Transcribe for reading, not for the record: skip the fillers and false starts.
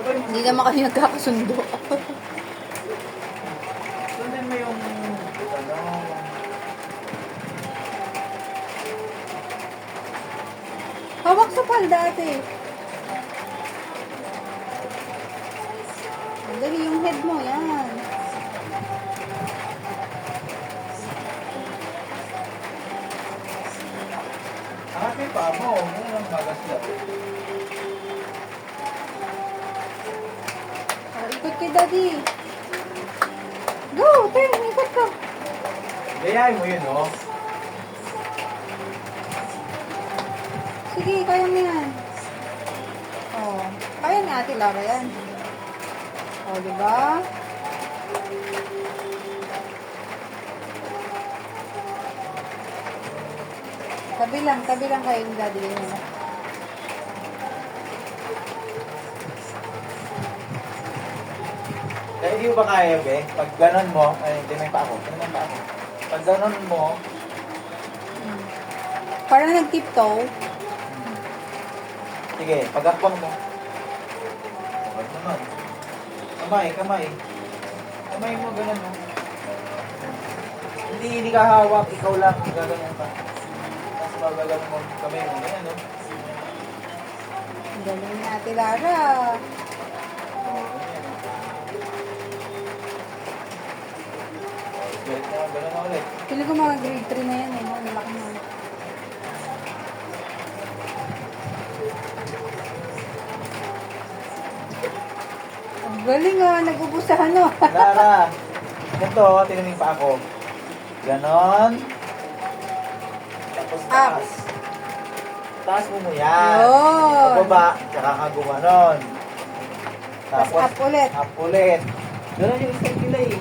Sabay mo. Hindi naman kami nagkakasundo. Sundan mo yung, ano, Hawak sa palda ate. Dali yung head mo, yan. happy pa mo. Ano ang magas lang. Ikot kay daddy. Go, turn, ikot ka. Gayahin mo yun, oh. Sige, kaya mo yan. Oh, kaya ni ate Lara yan. Oh, diba? Tabi lang kayo ni daddy yun. Kaya hindi mo ba kaya, be? Pag ganon mo, ay, hindi may pa ako. Hindi may pa ako. Pag ganon mo, Parang nag-tiptoe. sige, pag-akbang mo. Pag naman. Kamay, kamay. Kamay mo, ganon mo. Hindi ka hawak, ikaw lang, gaganon ka. Tapos magaganon mo, kamay mo, ganyan, no? Ang galing ni ate Lara. Galit na, ganon na ulit. Pili ko mga grade 3 na yan eh. Ang laki na. Ang galing ah. Nag-ubusahan no. Lara, ganito, tinaming pa ako. Ganon. Tapos taas. Taas mo yan. Yun. Pababa, tsaka ka gumanon. Tapos up ulit. Up ulit. Ganon yung style nila eh.